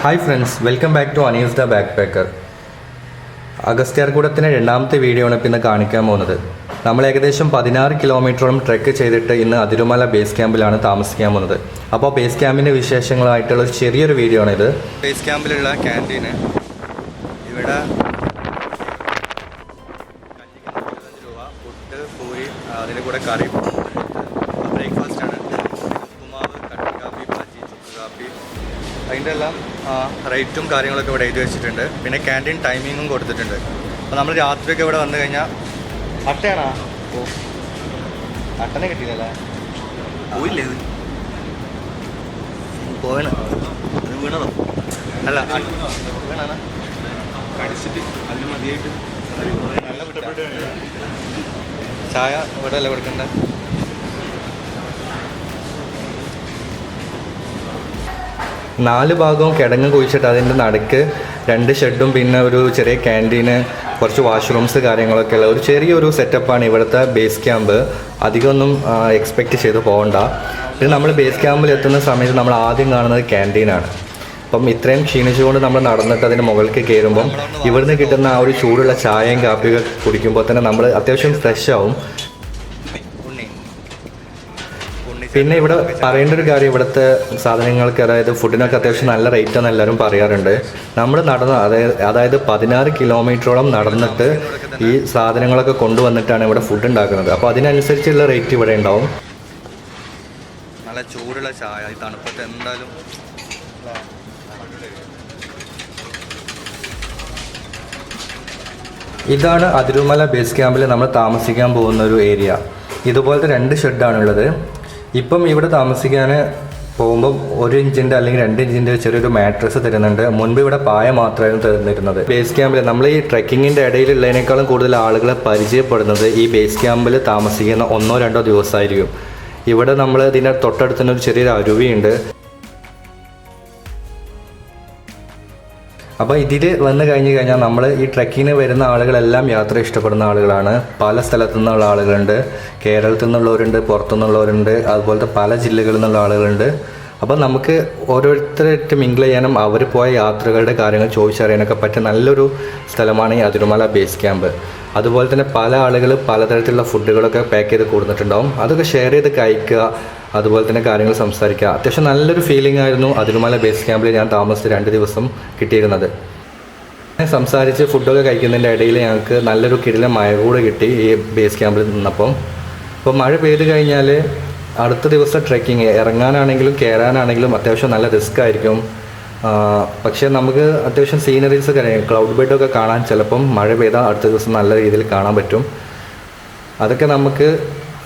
Hi friends, welcome back to Anees the backpacker. അഗസ്ത്യാർകൂടത്തിൻ്റെ രണ്ടാമത്തെ video ആണ് ഇന്ന് കാണിക്കാൻ പോകുന്നത്. നമ്മൾ ഏകദേശം 16 കിലോമീറ്ററോളം ട്രെക്ക് ചെയ്തിട്ട് ഇന്ന് അതിരുമല ബേസ് ക്യാമ്പിലാണ് താമസിക്കാൻ പോകുന്നത്. അപ്പോൾ ബേസ് ക്യാമ്പിൻ്റെ വിശേഷങ്ങളായിട്ടുള്ള ചെറിയൊരു വീഡിയോ ആണിത്. ബേസ് ക്യാമ്പിലുള്ള ക്യാൻറ്റീന് ഇവിടെ രൂപ ഫുഡ്, പൂരി, അതിൻ്റെ കൂടെ കറി, ബ്രേക്ക്ഫാസ്റ്റാണ്. ഉപ്പുമാവ്, കട്ടൻ കാപ്പി, ബജി, ചുക്ക് കാപ്പി, അതിൻ്റെ എല്ലാം റേറ്റും കാര്യങ്ങളൊക്കെ ഇവിടെ എഴുതി വെച്ചിട്ടുണ്ട്. പിന്നെ ക്യാൻറ്റീൻ ടൈമിങ്ങും കൊടുത്തിട്ടുണ്ട്. അപ്പോൾ നമ്മൾ രാത്രിയൊക്കെ ഇവിടെ വന്നു കഴിഞ്ഞാൽ അട്ടയാണോ? ഓ, അട്ടനെ കിട്ടിയില്ലല്ലേ? പോയില്ലേ? പോയണ വീണതോ? അല്ല, വീണാണ് കടിച്ചിട്ട് അതിന് മതിയായിട്ട് നല്ല ചായ ഇവിടെ അല്ലേ കൊടുക്കണ്ടേ? നാല് ഭാഗവും കിടങ്ങ് കുഴിച്ചിട്ട് അതിൻ്റെ നടുക്ക് 2 ഷെഡും പിന്നെ ഒരു ചെറിയ ക്യാൻറ്റീന്, കുറച്ച് വാഷ്റൂംസ് കാര്യങ്ങളൊക്കെ ഉള്ള ഒരു ചെറിയൊരു സെറ്റപ്പാണ് ഇവിടുത്തെ ബേസ് ക്യാമ്പ്. അധികമൊന്നും എക്സ്പെക്റ്റ് ചെയ്ത് പോകണ്ട. പിന്നെ നമ്മൾ ബേസ് ക്യാമ്പിൽ എത്തുന്ന സമയത്ത് നമ്മൾ ആദ്യം കാണുന്നത് ക്യാൻറ്റീനാണ്. അപ്പം ഇത്രയും ക്ഷീണിച്ചുകൊണ്ട് നമ്മൾ നടന്നിട്ട് അതിൻ്റെ മുകളിലേക്ക് കയറുമ്പം ഇവിടുന്ന് കിട്ടുന്ന ആ ഒരു ചൂടുള്ള ചായയും കാപ്പിയൊക്കെ കുടിക്കുമ്പോൾ തന്നെ നമ്മൾ അത്യാവശ്യം ഫ്രഷ് ആവും. പിന്നെ ഇവിടെ പറയേണ്ട ഒരു കാര്യം, ഇവിടുത്തെ സാധനങ്ങൾക്ക്, അതായത് ഫുഡിനൊക്കെ അത്യാവശ്യം നല്ല റേറ്റാണെന്ന് എല്ലാവരും പറയാറുണ്ട്. നമ്മൾ അതായത് 16 കിലോമീറ്ററോളം നടന്നിട്ട് ഈ സാധനങ്ങളൊക്കെ കൊണ്ടുവന്നിട്ടാണ് ഇവിടെ ഫുഡ് ഉണ്ടാക്കുന്നത്. അപ്പോൾ അതിനനുസരിച്ചുള്ള റേറ്റ് ഇവിടെ ഉണ്ടാവും. നല്ല ചൂടുള്ള ചായ ഈ തണുപ്പത്ത് എന്തായാലും. ഇതാണ് അതിരുമല ബേസ് ക്യാമ്പിൽ നമ്മൾ താമസിക്കാൻ പോകുന്ന ഒരു ഏരിയ. ഇതുപോലത്തെ 2 ഷെഡാണുള്ളത്. ഇപ്പം ഇവിടെ താമസിക്കാൻ പോകുമ്പം 1 ഇഞ്ചിൻ്റെ അല്ലെങ്കിൽ 2 ഇഞ്ചിൻ്റെ ചെറിയൊരു മാട്രസ് തരുന്നുണ്ട്. മുൻപ് ഇവിടെ പായ മാത്രമായിരുന്നു തരുന്നിരുന്നത്. ബേസ് ക്യാമ്പിൽ നമ്മൾ ഈ ട്രെക്കിങ്ങിൻ്റെ ഇടയിലുള്ളതിനേക്കാളും കൂടുതൽ ആളുകളെ പരിചയപ്പെടുന്നത് ഈ ബേസ് ക്യാമ്പിൽ താമസിക്കുന്ന 1-2 ദിവസമായിരിക്കും. ഇവിടെ നമ്മൾ ഇതിൻ്റെ തൊട്ടടുത്ത് തന്നെ ഒരു ചെറിയൊരു അരുവിയുണ്ട്. അപ്പോൾ ഇതിൽ വന്നു കഴിഞ്ഞാൽ നമ്മൾ ഈ ട്രെക്കിങ്ങിന് വരുന്ന ആളുകളെല്ലാം യാത്ര ഇഷ്ടപ്പെടുന്ന ആളുകളാണ്. പല സ്ഥലത്തു നിന്നുള്ള ആളുകളുണ്ട്, കേരളത്തിൽ നിന്നുള്ളവരുണ്ട്, പുറത്തുനിന്നുള്ളവരുണ്ട്, അതുപോലത്തെ പല ജില്ലകളിൽ നിന്നുള്ള ആളുകളുണ്ട്. അപ്പോൾ നമുക്ക് ഓരോരുത്തരായിട്ട് മിങ്കിൾ ചെയ്യാനും അവർ പോയ യാത്രകളുടെ കാര്യങ്ങൾ ചോദിച്ചറിയാനൊക്കെ പറ്റിയ നല്ലൊരു സ്ഥലമാണ് ഈ അതിരുമല ബേസ് ക്യാമ്പ്. അതുപോലെ തന്നെ പല ആളുകൾ പലതരത്തിലുള്ള ഫുഡുകളൊക്കെ പാക്ക് ചെയ്ത് കൊടുത്തിട്ടുണ്ടാവും. അതൊക്കെ ഷെയർ ചെയ്ത് കഴിക്കുക, അതുപോലെ തന്നെ കാര്യങ്ങൾ സംസാരിക്കുക. അത്യാവശ്യം നല്ലൊരു ഫീലിംഗ് ആയിരുന്നു അതിരുമല ബേസ് ക്യാമ്പിൽ ഞാൻ താമസിച്ച് 2 ദിവസം കിട്ടിയിരുന്നത്. സംസാരിച്ച് ഫുഡൊക്കെ കഴിക്കുന്നതിൻ്റെ ഇടയിൽ ഞങ്ങൾക്ക് നല്ലൊരു കിടിലൻ മഴ കൂടെ കിട്ടി ഈ ബേസ് ക്യാമ്പിൽ നിന്നപ്പം. അപ്പോൾ മഴ പെയ്ത് കഴിഞ്ഞാൽ അടുത്ത ദിവസം ട്രെക്കിങ് ഇറങ്ങാനാണെങ്കിലും കയറാനാണെങ്കിലും അത്യാവശ്യം നല്ല റിസ്ക് ആയിരിക്കും. പക്ഷേ നമുക്ക് അത്യാവശ്യം സീനറീസ് ക്ലൗഡ് ബെഡൊക്കെ കാണാൻ ചിലപ്പം മഴ പെയ്താൽ അടുത്ത ദിവസം നല്ല രീതിയിൽ കാണാൻ പറ്റും. അതൊക്കെ നമുക്ക്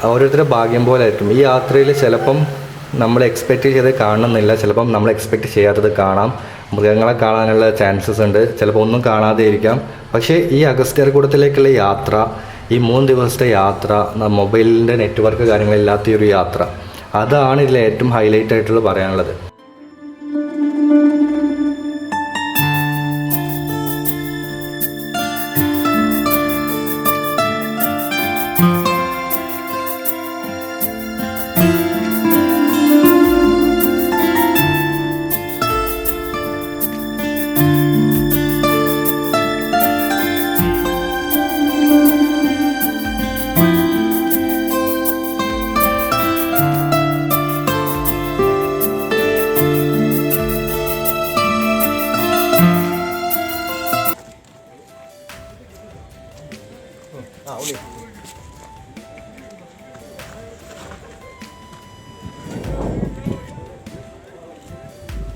ഓരോരുത്തരുടെ ഭാഗ്യം പോലെ ആയിരിക്കും. ഈ യാത്രയിൽ ചിലപ്പം നമ്മൾ എക്സ്പെക്റ്റ് ചെയ്ത് കാണണമെന്നില്ല, ചിലപ്പം നമ്മൾ എക്സ്പെക്റ്റ് ചെയ്യാത്തത് കാണാം. മൃഗങ്ങളെ കാണാനുള്ള ചാൻസസ് ഉണ്ട്, ചിലപ്പോൾ ഒന്നും കാണാതെ ഇരിക്കാം. പക്ഷേ ഈ അഗസ്ത്യാർകൂടത്തിലേക്കുള്ള യാത്ര, ഈ 3 ദിവസത്തെ യാത്ര, മൊബൈലിൻ്റെ നെറ്റ്വർക്ക് കാര്യങ്ങളില്ലാത്ത ഒരു യാത്ര, അതാണ് ഇതിൽ ഏറ്റവും ഹൈലൈറ്റ് ആയിട്ടുള്ള പറയാനുള്ളത്.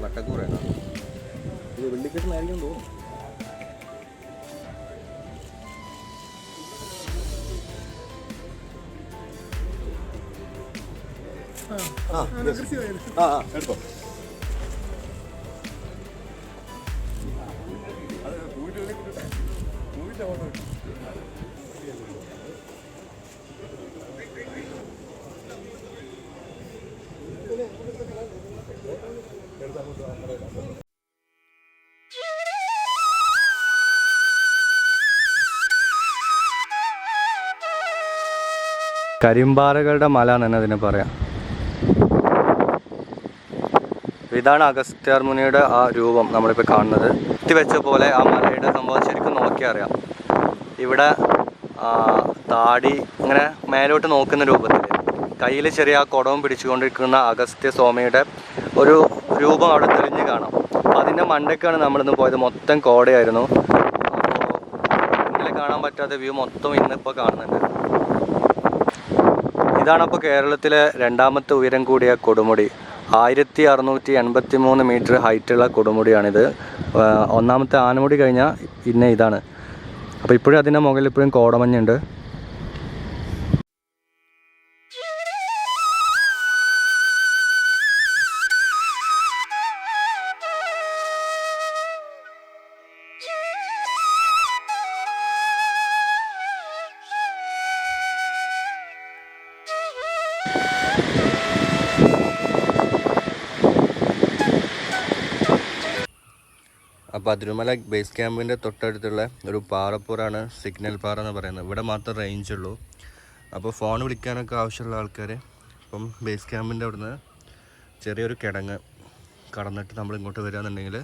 വട്ടക്കൂറാണ് ഇത്, വെള്ളിക്കെട്ടിനായിരിക്കും തോന്നുന്നു. എടുത്തോ. കരിമ്പാറകളുടെ മല എന്ന് തന്നെ അതിനെ പറയാം. ഇതാണ് അഗസ്ത്യാർ മുനിയുടെ ആ രൂപം നമ്മളിപ്പോൾ കാണുന്നത്. വെച്ച പോലെ ആ മലയുടെ സംഭവം ശരിക്കും നോക്കിയാൽ അറിയാം. ഇവിടെ താടി ഇങ്ങനെ മേലോട്ട് നോക്കുന്ന രൂപത്തിൽ കയ്യിൽ ചെറിയ ആ കുടവും പിടിച്ചുകൊണ്ടിരിക്കുന്ന അഗസ്ത്യ സ്വാമിയുടെ ഒരു രൂപം അവിടെ തെളിഞ്ഞ് കാണാം. അപ്പോൾ അതിൻ്റെ മണ്ടയ്ക്കാണ് നമ്മളിന്ന് പോയത്. മൊത്തം കോടയായിരുന്നു. അപ്പോൾ ഇന്നലെ കാണാൻ പറ്റാത്ത വ്യൂ മൊത്തം ഇന്നിപ്പോൾ കാണുന്നുണ്ട്. ഇതാണപ്പോൾ കേരളത്തിലെ രണ്ടാമത്തെ ഉയരം കൂടിയ കൊടുമുടി. 1683 മീറ്റർ ഹൈറ്റുള്ള കൊടുമുടിയാണിത്. ഒന്നാമത്തെ ആനമുടി കഴിഞ്ഞാൽ പിന്നെ ഇതാണ്. അപ്പോൾ ഇപ്പോഴും അതിൻ്റെ മുകളിൽ ഇപ്പോഴും കോടമഞ്ഞുണ്ട്. അപ്പോൾ അതിരുമല ബേസ് ക്യാമ്പിൻ്റെ തൊട്ടടുത്തുള്ള ഒരു പാറപ്പുറാണ് സിഗ്നൽ പാറ എന്ന് പറയുന്നത്. ഇവിടെ മാത്രം റേഞ്ച് ഉള്ളൂ. അപ്പോൾ ഫോൺ വിളിക്കാനൊക്കെ ആവശ്യമുള്ള ആൾക്കാർ ഇപ്പം ബേസ് ക്യാമ്പിൻ്റെ അവിടുന്ന് ചെറിയൊരു കിടങ്ങ് കടന്നിട്ട് നമ്മൾ ഇങ്ങോട്ട് വരികയെന്നുണ്ടെങ്കിൽ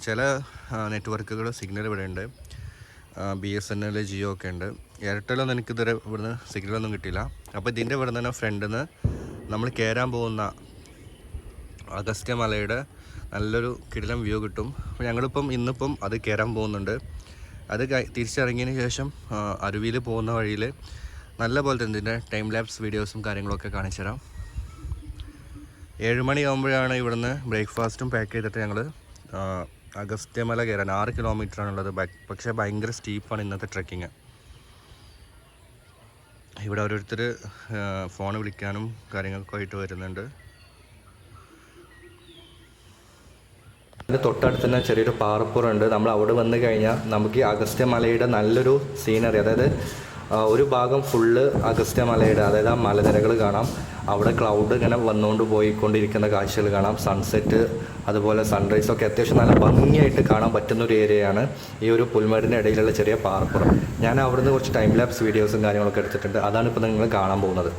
ചില നെറ്റ്വർക്കുകൾ സിഗ്നൽ ഇവിടെ ഉണ്ട്. BSNL, ജിയോ ഒക്കെ ഉണ്ട്. എയർടെലൊന്നും എനിക്കിതുവരെ ഇവിടുന്ന് സിഗ്നലൊന്നും കിട്ടിയില്ല. അപ്പോൾ ഇതിൻ്റെ ഇവിടെ തന്നെ ഫ്രണ്ടിൽ നിന്ന് നമ്മൾ കയറാൻ പോകുന്ന അഗസ്ത്യ മലയുടെ നല്ലൊരു കിടിലം വ്യൂ കിട്ടും. അപ്പോൾ ഞങ്ങളിപ്പം ഇന്നിപ്പം അത് കയറാൻ പോകുന്നുണ്ട്. അത് തിരിച്ചിറങ്ങിയതിന് ശേഷം അരുവിയിൽ പോകുന്ന വഴിയിൽ നല്ല പോലെ തന്നെ ഇതിൻ്റെ ടൈം ലാപ്സ് വീഡിയോസും കാര്യങ്ങളൊക്കെ കാണിച്ചു തരാം. 7 മണിയാകുമ്പോഴാണ് ഇവിടുന്ന് ബ്രേക്ക്ഫാസ്റ്റും പാക്ക് ചെയ്തിട്ട് ഞങ്ങൾ അഗസ്ത്യമല കയറാൻ 6 കിലോമീറ്ററാണുള്ളത്. പക്ഷേ ഭയങ്കര സ്റ്റീപ്പാണ് ഇന്നത്തെ ട്രെക്കിങ്. ഇവിടെ ഓരോരുത്തർ ഫോൺ വിളിക്കാനും കാര്യങ്ങളൊക്കെ ആയിട്ട് വരുന്നുണ്ട്. അതിൻ്റെ തൊട്ടടുത്ത് തന്നെ ചെറിയൊരു പാറപ്പുറമുണ്ട്. നമ്മൾ അവിടെ വന്നു കഴിഞ്ഞാൽ നമുക്ക് ഈ അഗസ്ത്യമലയുടെ നല്ലൊരു സീനറി, അതായത് ഒരു ഭാഗം ഫുള്ള് അഗസ്ത്യമലയുടെ, അതായത് ആ മലനിരകൾ കാണാം. അവിടെ ക്ലൗഡ് ഇങ്ങനെ വന്നുകൊണ്ട് പോയിക്കൊണ്ടിരിക്കുന്ന കാഴ്ചകൾ കാണാം. സൺസെറ്റ് അതുപോലെ സൺറൈസൊക്കെ അത്യാവശ്യം നല്ല ഭംഗിയായിട്ട് കാണാൻ പറ്റുന്ന ഒരു ഏരിയയാണ് ഈ ഒരു പുൽമേടിൻ്റെ ഇടയിലുള്ള ചെറിയ പാറപ്പുറം. ഞാൻ അവിടുന്ന് കുറച്ച് ടൈം ലാപ്സ് വീഡിയോസും കാര്യങ്ങളൊക്കെ എടുത്തിട്ടുണ്ട്. അതാണ് ഇപ്പോൾ നിങ്ങൾ കാണാൻ പോകുന്നത്.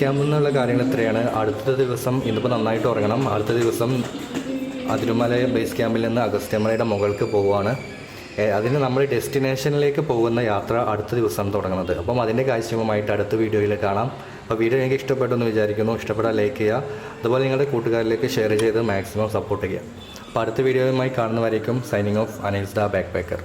ക്യാമ്പിൽ നിന്നുള്ള കാര്യങ്ങൾ ഇത്രയാണ്. അടുത്ത ദിവസം ഇന്നിപ്പോൾ നന്നായിട്ട് ഉറങ്ങണം. അടുത്ത ദിവസം അതിരുമല ബേസ് ക്യാമ്പിൽ നിന്ന് അഗസ്ത്യമലയുടെ മുകൾക്ക് പോവുകയാണ്. അതിന് നമ്മൾ ഡെസ്റ്റിനേഷനിലേക്ക് പോകുന്ന യാത്ര അടുത്ത ദിവസം തുടങ്ങുന്നത്. അപ്പം അതിൻ്റെ കാഴ്ചയുമായിട്ട് അടുത്ത വീഡിയോയിൽ കാണാം. അപ്പോൾ വീഡിയോ എനിക്ക് ഇഷ്ടപ്പെട്ടു എന്ന് വിചാരിക്കുന്നു. ഇഷ്ടപ്പെട്ടാൽ ലൈക്ക് ചെയ്യുക. അതുപോലെ നിങ്ങളുടെ കൂട്ടുകാരിലേക്ക് ഷെയർ ചെയ്ത് മാക്സിമം സപ്പോർട്ട് ചെയ്യുക. അപ്പോൾ അടുത്ത വീഡിയോയുമായി കാണുന്നവരേക്കും signing off Anil's the back packer.